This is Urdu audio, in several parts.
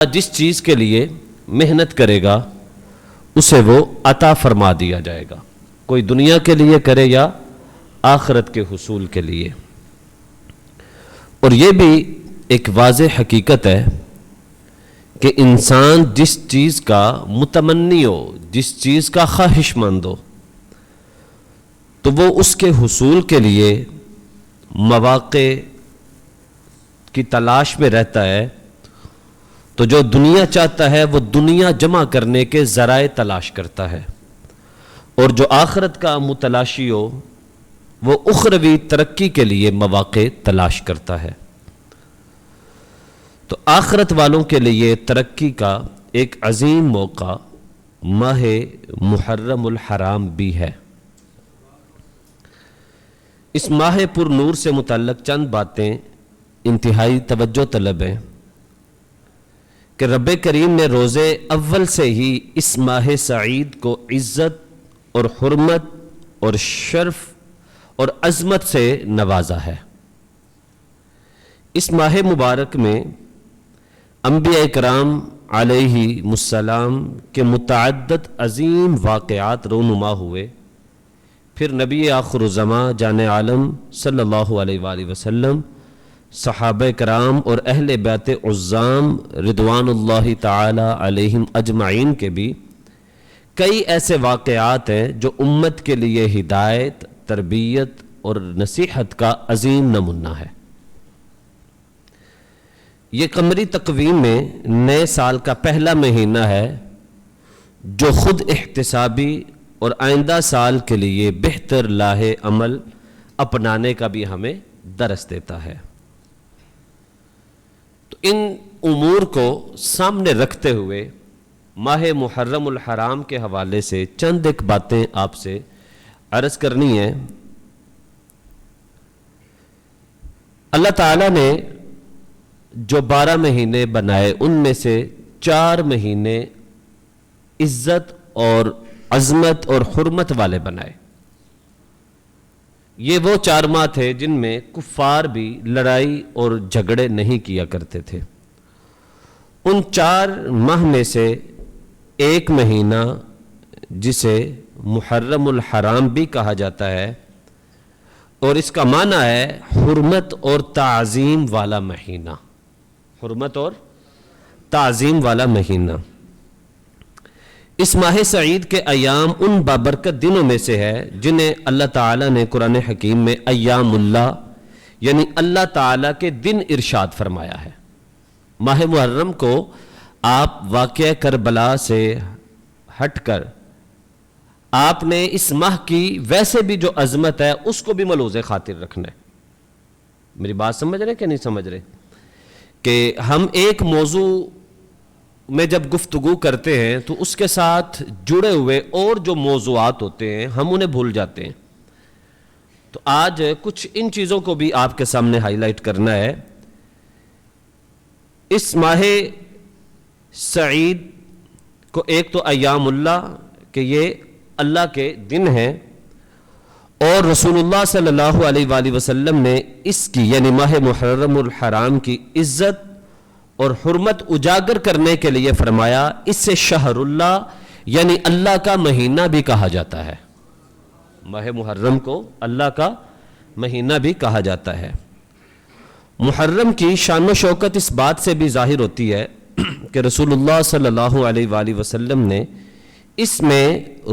جس چیز کے لیے محنت کرے گا اسے وہ عطا فرما دیا جائے گا، کوئی دنیا کے لیے کرے یا آخرت کے حصول کے لیے۔ اور یہ بھی ایک واضح حقیقت ہے کہ انسان جس چیز کا متمنی ہو، جس چیز کا خواہش مند ہو، تو وہ اس کے حصول کے لیے مواقع کی تلاش میں رہتا ہے۔ تو جو دنیا چاہتا ہے وہ دنیا جمع کرنے کے ذرائع تلاش کرتا ہے، اور جو آخرت کا متلاشی ہو وہ اخروی ترقی کے لیے مواقع تلاش کرتا ہے۔ تو آخرت والوں کے لیے ترقی کا ایک عظیم موقع ماہ محرم الحرام بھی ہے۔ اس ماہ پر نور سے متعلق چند باتیں انتہائی توجہ طلب ہیں کہ رب کریم نے روزے اول سے ہی اس ماہ سعید کو عزت اور حرمت اور شرف اور عظمت سے نوازا ہے۔ اس ماہ مبارک میں انبیاء کرام علیہ السلام کے متعدد عظیم واقعات رونما ہوئے، پھر نبی آخر الزماں جان عالم صلی اللہ علیہ وآلہ وسلم، صحابہ کرام اور اہل بیت عظام رضوان اللہ تعالی علیہم اجمعین کے بھی کئی ایسے واقعات ہیں جو امت کے لیے ہدایت، تربیت اور نصیحت کا عظیم نمونہ ہے۔ یہ قمری تقویم میں نئے سال کا پہلا مہینہ ہے جو خود احتسابی اور آئندہ سال کے لیے بہتر لاہ عمل اپنانے کا بھی ہمیں درس دیتا ہے۔ تو ان امور کو سامنے رکھتے ہوئے ماہ محرم الحرام کے حوالے سے چند ایک باتیں آپ سے عرض کرنی ہے۔ اللہ تعالیٰ نے جو 12 مہینے بنائے ان میں سے 4 مہینے عزت اور عظمت اور حرمت والے بنائے۔ یہ وہ 4 ماہ تھے جن میں کفار بھی لڑائی اور جھگڑے نہیں کیا کرتے تھے۔ ان 4 ماہ میں سے ایک مہینہ جسے محرم الحرام بھی کہا جاتا ہے، اور اس کا معنی ہے حرمت اور تعظیم والا مہینہ، حرمت اور تعظیم والا مہینہ۔ اس ماہ سعید کے ایام ان بابرکت دنوں میں سے ہے جنہیں اللہ تعالیٰ نے قرآن حکیم میں ایام اللہ یعنی اللہ تعالیٰ کے دن ارشاد فرمایا ہے۔ ماہ محرم کو آپ واقعہ کربلا سے ہٹ کر آپ نے اس ماہ کی ویسے بھی جو عظمت ہے اس کو بھی ملحوظ خاطر رکھنا ہے۔ میری بات سمجھ رہے کہ نہیں سمجھ رہے؟ کہ ہم ایک موضوع میں جب گفتگو کرتے ہیں تو اس کے ساتھ جڑے ہوئے اور جو موضوعات ہوتے ہیں ہم انہیں بھول جاتے ہیں۔ تو آج کچھ ان چیزوں کو بھی آپ کے سامنے ہائی لائٹ کرنا ہے۔ اس ماہ سعید کو ایک تو ایام اللہ کہ یہ اللہ کے دن ہیں، اور رسول اللہ صلی اللہ علیہ وآلہ وسلم نے اس کی یعنی ماہ محرم الحرام کی عزت اور حرمت اجاگر کرنے کے لیے فرمایا اس سے شہر اللہ یعنی اللہ کا مہینہ بھی کہا جاتا ہے۔ ماہ محرم کو اللہ کا مہینہ بھی کہا جاتا ہے۔ محرم کی شان و شوکت اس بات سے بھی ظاہر ہوتی ہے کہ رسول اللہ صلی اللہ علیہ وآلہ وسلم نے اس میں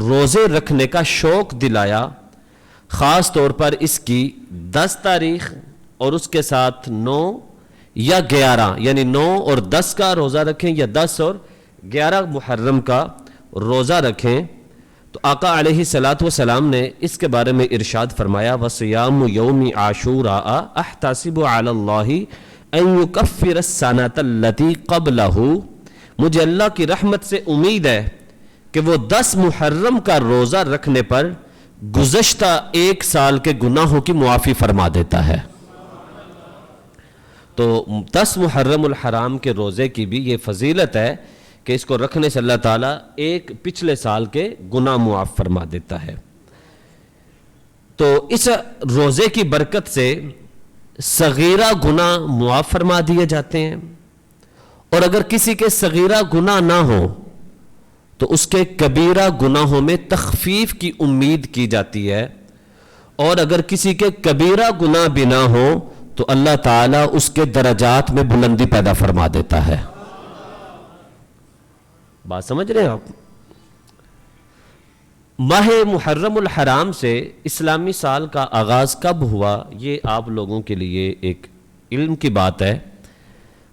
روزے رکھنے کا شوق دلایا، خاص طور پر اس کی 10 تاریخ اور اس کے ساتھ 9 یا 11 یعنی 9 اور 10 کا روزہ رکھیں یا 10 اور 11 محرم کا روزہ رکھیں۔ تو آقا علیہ الصلاۃ والسلام نے اس کے بارے میں ارشاد فرمایا وَصِيَامُ يَوْمِ عَاشُورَاءَ أَحْتَسِبُ عَلَى اللَّهِ أَن يُكَفِّرَ السَّنَةَ الَّتِي قَبْلَهُ، مجھے اللہ کی رحمت سے امید ہے کہ وہ 10 محرم کا روزہ رکھنے پر گزشتہ 1 سال کے گناہوں کی معافی فرما دیتا ہے۔ تو 10 محرم الحرام کے روزے کی بھی یہ فضیلت ہے کہ اس کو رکھنے سے اللہ تعالیٰ ایک پچھلے سال کے گناہ معاف فرما دیتا ہے۔ تو اس روزے کی برکت سے صغیرہ گناہ معاف فرما دیے جاتے ہیں، اور اگر کسی کے صغیرہ گناہ نہ ہو تو اس کے کبیرہ گناہوں میں تخفیف کی امید کی جاتی ہے، اور اگر کسی کے کبیرہ گناہ بھی نہ ہو تو اللہ تعالیٰ اس کے درجات میں بلندی پیدا فرما دیتا ہے۔ بات سمجھ رہے ہیں آپ؟ ماہ محرم الحرام سے اسلامی سال کا آغاز کب ہوا، یہ آپ لوگوں کے لیے ایک علم کی بات ہے۔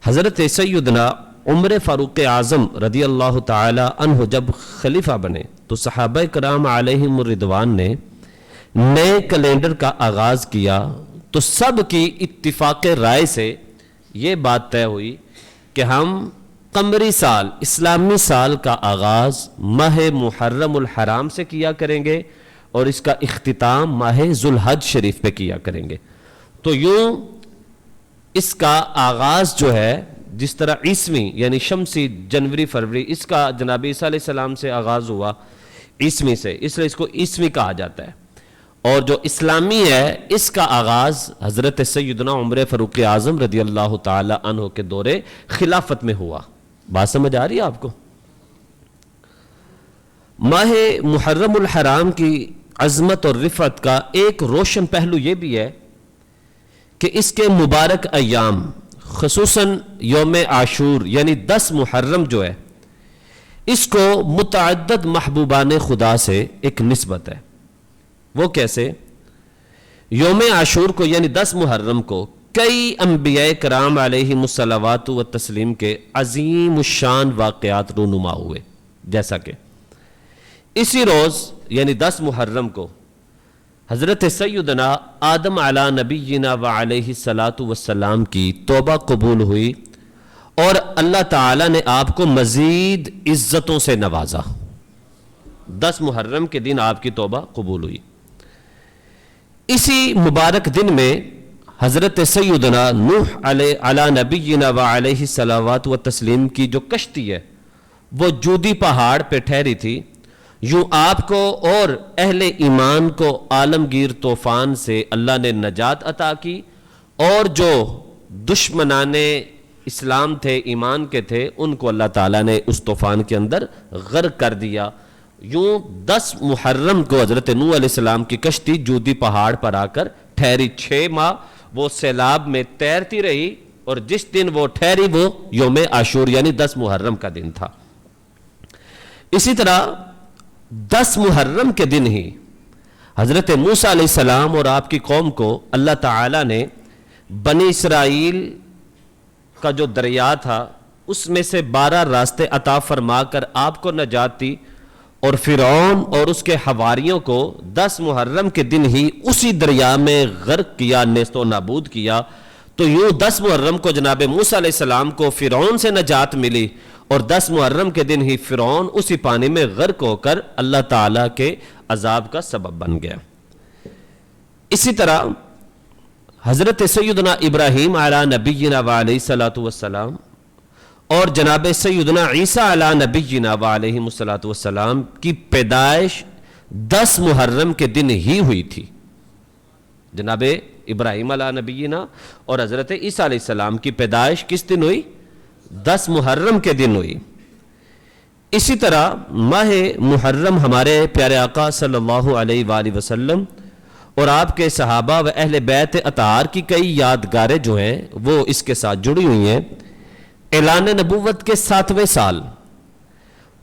حضرت سیدنا عمر فاروق اعظم رضی اللہ تعالی عنہ جب خلیفہ بنے تو صحابہ کرام علیہم الرضوان نے نئے کیلنڈر کا آغاز کیا، تو سب کی اتفاق رائے سے یہ بات طے ہوئی کہ ہم قمری سال اسلامی سال کا آغاز ماہ محرم الحرام سے کیا کریں گے اور اس کا اختتام ماہ ذوالحج شریف پہ کیا کریں گے۔ تو یوں اس کا آغاز جو ہے، جس طرح عیسوی یعنی شمسی جنوری فروری، اس کا جناب عیسیٰ علیہ السلام سے آغاز ہوا عیسوی سے، اس لیے اس کو عیسوی کہا جاتا ہے، اور جو اسلامی ہے اس کا آغاز حضرت سیدنا عمر فاروق اعظم رضی اللہ تعالی عنہ کے دور خلافت میں ہوا۔ بات سمجھ آ رہی ہے آپ کو؟ ماہ محرم الحرام کی عظمت اور رفعت کا ایک روشن پہلو یہ بھی ہے کہ اس کے مبارک ایام، خصوصاً یوم عاشور یعنی 10 محرم جو ہے، اس کو متعدد محبوبان خدا سے ایک نسبت ہے۔ وہ کیسے؟ یوم عاشور کو یعنی 10 محرم کو کئی انبیاء کرام علیہم الصلوات و تسلیم کے عظیم الشان واقعات رونما ہوئے، جیسا کہ اسی روز یعنی 10 محرم کو حضرت سیدنا آدم علی نبینا و علیہ الصلاۃ والسلام کی توبہ قبول ہوئی اور اللہ تعالی نے آپ کو مزید عزتوں سے نوازا۔ 10 محرم کے دن آپ کی توبہ قبول ہوئی۔ اسی مبارک دن میں حضرت سیدنا نوح علی نبینا و علیہ الصلوات و تسلیم کی جو کشتی ہے وہ جودی پہاڑ پہ ٹھہری تھی، یوں آپ کو اور اہل ایمان کو عالمگیر طوفان سے اللہ نے نجات عطا کی، اور جو دشمنان اسلام تھے، ایمان کے تھے، ان کو اللہ تعالیٰ نے اس طوفان کے اندر غرق کر دیا۔ یوں 10 محرم کو حضرت نوح علیہ السلام کی کشتی جودی پہاڑ پر آ کر ٹھہری، 6 ماہ وہ سیلاب میں تیرتی رہی، اور جس دن وہ ٹھہری وہ یوم عاشور یعنی 10 محرم کا دن تھا۔ اسی طرح 10 محرم کے دن ہی حضرت موسیٰ علیہ السلام اور آپ کی قوم کو اللہ تعالیٰ نے بنی اسرائیل کا جو دریا تھا اس میں سے 12 راستے عطا فرما کر آپ کو نجات دی، اور فرعون اور اس کے حواریوں کو 10 محرم کے دن ہی اسی دریا میں غرق کیا، نیست و نابود کیا۔ تو یوں 10 محرم کو جناب موسیٰ علیہ السلام کو فرعون سے نجات ملی، اور 10 محرم کے دن ہی فرعون اسی پانی میں غرق ہو کر اللہ تعالیٰ کے عذاب کا سبب بن گیا۔ اسی طرح حضرت سیدنا ابراہیم علی نبینا و علیہ الصلوۃ والسلام اور جناب سیدنا عیسیٰ علی نبینا و علیہ الصلوۃ والسلام کی پیدائش 10 محرم کے دن ہی ہوئی تھی۔ جناب ابراہیم علی نبینا اور حضرت عیسیٰ علیہ السلام کی پیدائش کس دن ہوئی؟ 10 محرم کے دن ہوئی۔ اسی طرح ماہ محرم ہمارے پیارے آقا صلی اللہ علیہ وآلہ وسلم اور آپ کے صحابہ و اہل بیت اطہار کی کئی یادگاریں جو ہیں وہ اس کے ساتھ جڑی ہوئی ہیں۔ اعلان نبوت کے 7ویں سال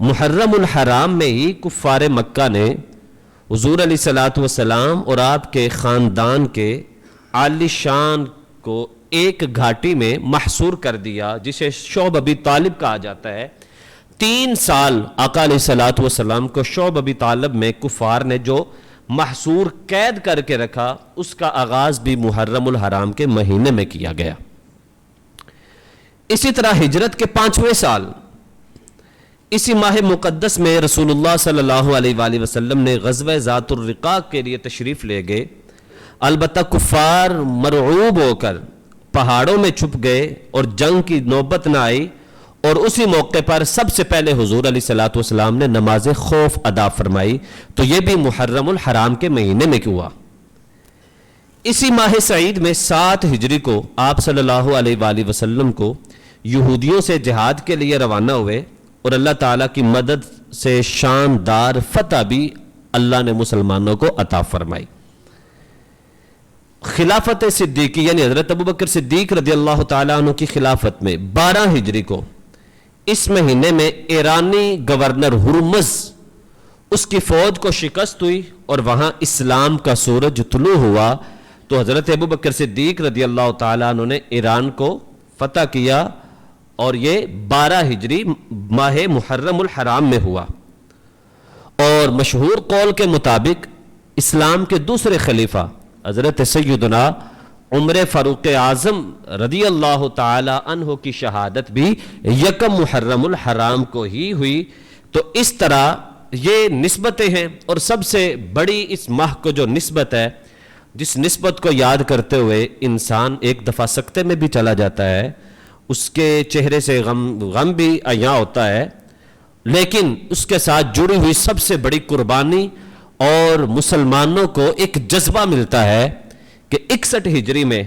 محرم الحرام میں ہی کفار مکہ نے حضور علیہ الصلوۃ والسلام اور آپ کے خاندان کے عالی شان کو ایک گھاٹی میں محصور کر دیا، جسے شعب ابی طالب کہا جاتا ہے۔ 3 سال آقا علیہ الصلوۃ والسلام کو شعب ابی طالب میں کفار نے جو محصور قید کر کے رکھا، اس کا آغاز بھی محرم الحرام کے مہینے میں کیا گیا۔ اسی طرح ہجرت کے 5ویں سال اسی ماہ مقدس میں رسول اللہ صلی اللہ علیہ وآلہ وسلم نے غزوہ ذات الرقاع کے لیے تشریف لے گئے۔ البتہ کفار مرعوب ہو کر پہاڑوں میں چھپ گئے اور جنگ کی نوبت نہ آئی، اور اسی موقع پر سب سے پہلے حضور علیہ الصلوۃ والسلام نے نماز خوف ادا فرمائی، تو یہ بھی محرم الحرام کے مہینے میں ہوا۔ اسی ماہ سعید میں 7 ہجری کو آپ صلی اللہ علیہ وآلہ وسلم کو یہودیوں سے جہاد کے لیے روانہ ہوئے اور اللہ تعالیٰ کی مدد سے شاندار فتح بھی اللہ نے مسلمانوں کو عطا فرمائی۔ خلافت صدیقی یعنی حضرت ابوبکر صدیق رضی اللہ تعالیٰ عنہ کی خلافت میں 12 ہجری کو اس مہینے میں ایرانی گورنر ہرمز اس کی فوج کو شکست ہوئی اور وہاں اسلام کا سورج طلوع ہوا، تو حضرت ابوبکر صدیق رضی اللہ تعالیٰ عنہ نے ایران کو فتح کیا اور یہ 12 ہجری ماہ محرم الحرام میں ہوا۔ اور مشہور قول کے مطابق اسلام کے دوسرے خلیفہ حضرت سیدنا عمر فاروق اعظم رضی اللہ تعالی عنہ کی شہادت بھی 1 محرم الحرام کو ہی ہوئی۔ تو اس طرح یہ نسبتیں ہیں، اور سب سے بڑی اس ماہ کو جو نسبت ہے، جس نسبت کو یاد کرتے ہوئے انسان ایک دفعہ سکتے میں بھی چلا جاتا ہے، اس کے چہرے سے غم بھی عیاں ہوتا ہے، لیکن اس کے ساتھ جڑی ہوئی سب سے بڑی قربانی اور مسلمانوں کو ایک جذبہ ملتا ہے کہ 61 ہجری میں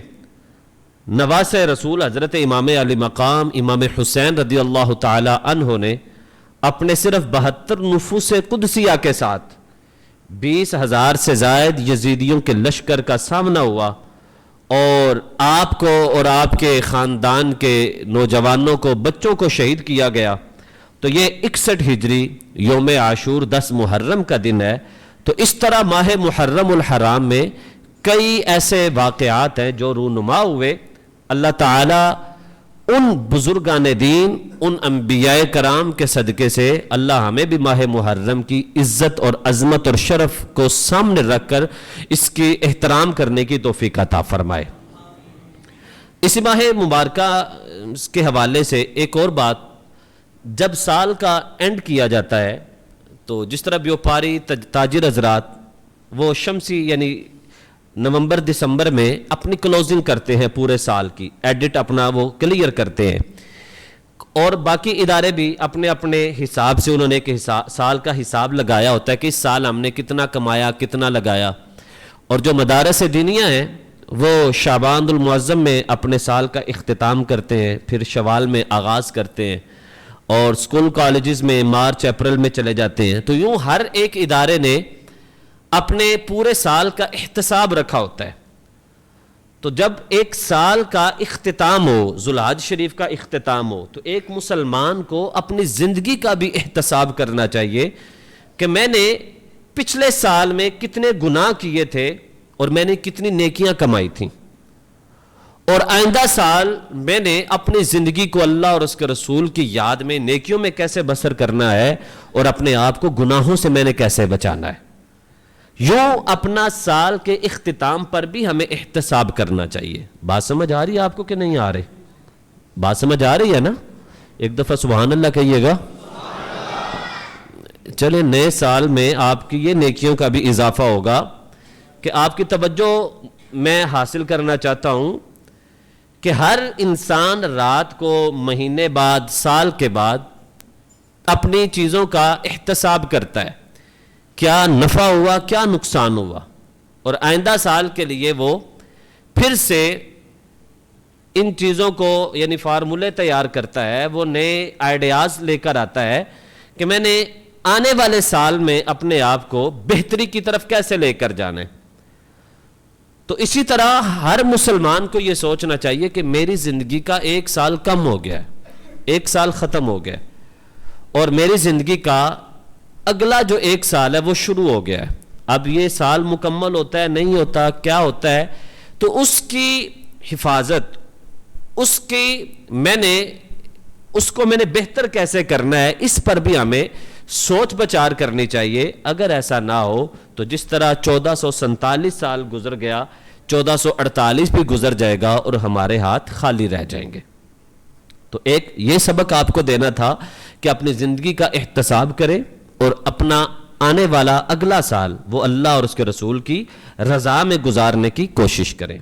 نواس رسول حضرت امام علی مقام امام حسین رضی اللہ تعالی عنہ نے اپنے صرف 72 نفوس قدسیہ کے ساتھ 20,000 سے زائد یزیدیوں کے لشکر کا سامنا ہوا، اور آپ کو اور آپ کے خاندان کے نوجوانوں کو، بچوں کو شہید کیا گیا۔ تو یہ 61 ہجری یوم عاشور 10 محرم کا دن ہے۔ تو اس طرح ماہ محرم الحرام میں کئی ایسے واقعات ہیں جو رونما ہوئے۔ اللہ تعالیٰ ان بزرگان دین، ان انبیاء کرام کے صدقے سے اللہ ہمیں بھی ماہ محرم کی عزت اور عظمت اور شرف کو سامنے رکھ کر اس کی احترام کرنے کی توفیق عطا فرمائے۔ اسی ماہ مبارکہ کے حوالے سے ایک اور بات، جب سال کا اینڈ کیا جاتا ہے تو جس طرح بیوپاری تاجر حضرات وہ شمسی یعنی نومبر دسمبر میں اپنی کلوزنگ کرتے ہیں، پورے سال کی ایڈٹ اپنا وہ کلیئر کرتے ہیں، اور باقی ادارے بھی اپنے اپنے حساب سے انہوں نے ایک سال کا حساب لگایا ہوتا ہے کہ اس سال ہم نے کتنا کمایا، کتنا لگایا۔ اور جو مدارس دینیہ ہیں وہ شعبان المعظم میں اپنے سال کا اختتام کرتے ہیں، پھر شوال میں آغاز کرتے ہیں، اور اسکول کالجز میں مارچ اپریل میں چلے جاتے ہیں۔ تو یوں ہر ایک ادارے نے اپنے پورے سال کا احتساب رکھا ہوتا ہے۔ تو جب ایک سال کا اختتام ہو، ذوالحج شریف کا اختتام ہو، تو ایک مسلمان کو اپنی زندگی کا بھی احتساب کرنا چاہیے کہ میں نے پچھلے سال میں کتنے گناہ کیے تھے اور میں نے کتنی نیکیاں کمائی تھیں، اور آئندہ سال میں نے اپنی زندگی کو اللہ اور اس کے رسول کی یاد میں نیکیوں میں کیسے بسر کرنا ہے، اور اپنے آپ کو گناہوں سے میں نے کیسے بچانا ہے۔ یوں اپنا سال کے اختتام پر بھی ہمیں احتساب کرنا چاہیے۔ بات سمجھ آ رہی ہے آپ کو کہ نہیں آ رہی؟ بات سمجھ آ رہی ہے نا؟ ایک دفعہ سبحان اللہ کہیے گا۔ چلے نئے سال میں آپ کی یہ نیکیوں کا بھی اضافہ ہوگا کہ آپ کی توجہ میں حاصل کرنا چاہتا ہوں کہ ہر انسان رات کو، مہینے بعد، سال کے بعد اپنی چیزوں کا احتساب کرتا ہے، کیا نفع ہوا، کیا نقصان ہوا، اور آئندہ سال کے لیے وہ پھر سے ان چیزوں کو یعنی فارمولے تیار کرتا ہے، وہ نئے آئیڈیاز لے کر آتا ہے کہ میں نے آنے والے سال میں اپنے آپ کو بہتری کی طرف کیسے لے کر جانا ہے۔ تو اسی طرح ہر مسلمان کو یہ سوچنا چاہیے کہ میری زندگی کا 1 سال کم ہو گیا ہے، 1 سال ختم ہو گیا ہے، اور میری زندگی کا اگلا جو 1 سال ہے وہ شروع ہو گیا ہے۔ اب یہ سال مکمل ہوتا ہے، نہیں ہوتا، کیا ہوتا ہے، تو اس کی حفاظت، اس کو میں نے بہتر کیسے کرنا ہے، اس پر بھی ہمیں سوچ بچار کرنی چاہیے۔ اگر ایسا نہ ہو تو جس طرح 1447 سال گزر گیا، 1448 بھی گزر جائے گا اور ہمارے ہاتھ خالی رہ جائیں گے۔ تو ایک یہ سبق آپ کو دینا تھا کہ اپنی زندگی کا احتساب کریں اور اپنا آنے والا اگلا سال وہ اللہ اور اس کے رسول کی رضا میں گزارنے کی کوشش کریں۔